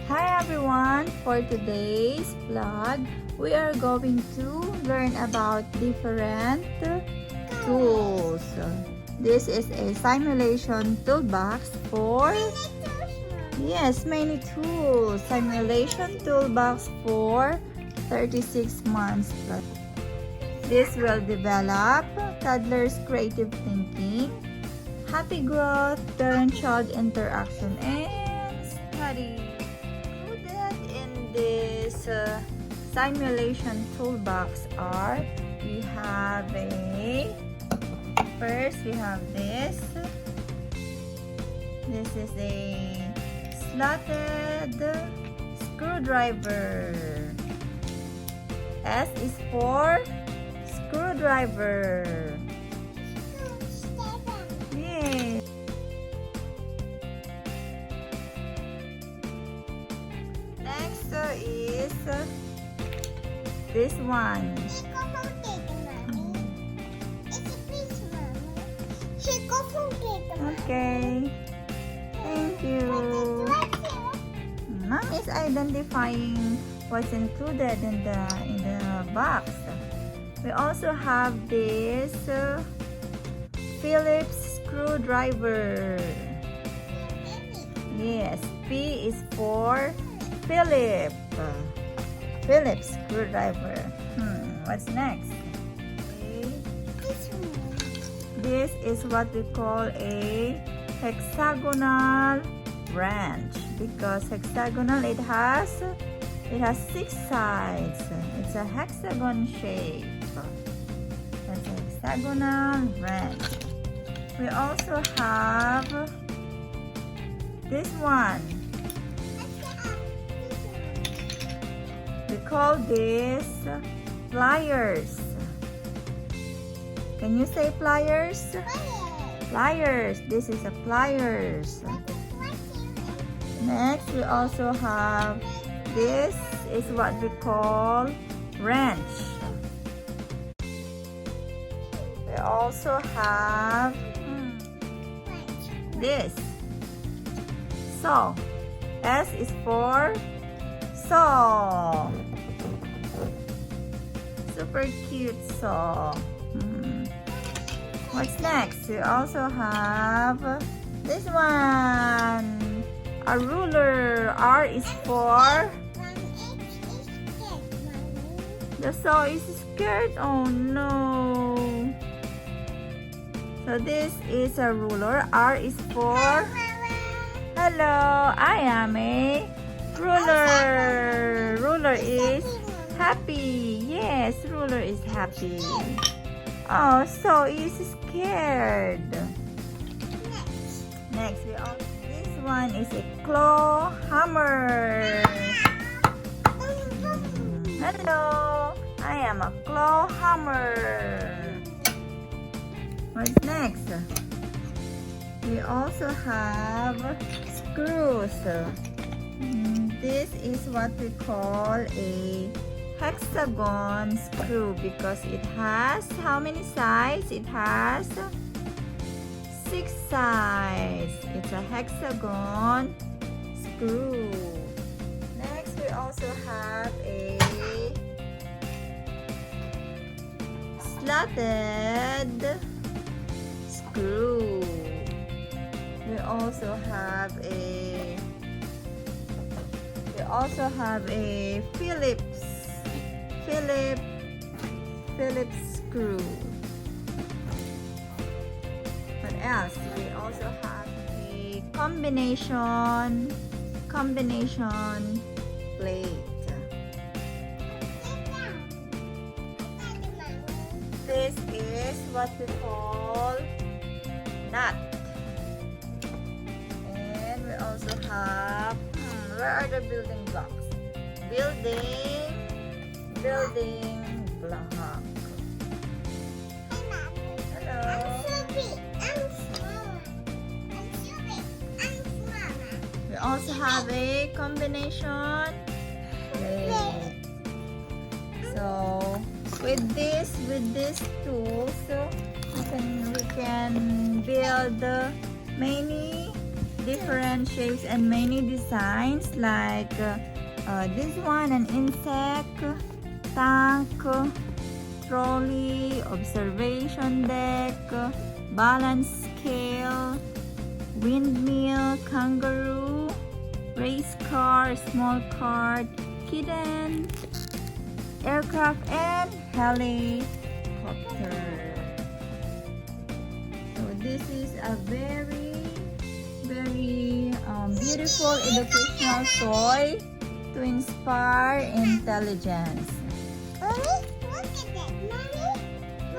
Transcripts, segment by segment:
Hi everyone! For today's vlog, we are going to learn about different tools. This is a simulation toolbox for many tools. Simulation toolbox for 36 months plus. This will develop toddlers' creative thinking, happy growth, parent-child interaction, and study. Included in this simulation toolbox are, we have this. This is a slotted screwdriver. S is for screwdriver. Yes. Next is this one. Okay. Thank you. Mom is identifying what's included in the box. We also have this Phillips screwdriver. Yes, P is for Phillips screwdriver. What's next? This is what we call a hexagonal wrench, because hexagonal, it has 6 sides. It's a hexagon shape. That's a hexagonal wrench. We also have this one. We call this pliers. Can you say pliers? Pliers. This is a pliers. Next, we also have this is what we call wrench. We also have this saw. S is for saw. Super cute saw. What's next? We also have this one. A ruler. R is for the saw is scared. Oh no. So this is a ruler. R is for hello. I am a ruler. Ruler is happy. Yes, ruler is happy. Oh, so is scared. Next, this one is a claw hammer. Hello, I am a claw hammer. What's next? We also have screws. This is what we call a hexagon screw, because it has how many sides? It has 6 sides. It's a hexagon screw. Next, we also have a slotted screw. We also have a Phillips screw. What else? We also have a combination plate. This is what we call nut. And we also have where are the building blocks? Building block. Hello. We also have a combination plate. So with this tool, so we can build many different shapes and many designs like this one, an insect, tank, trolley, observation deck, balance scale, windmill, kangaroo, race car, small cart, kitten, aircraft, and helicopter. So this is a very beautiful educational toy to inspire intelligence. Mommy, look at that. Mommy,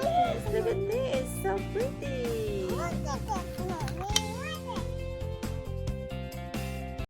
Yes, look at this, so pretty. look at that.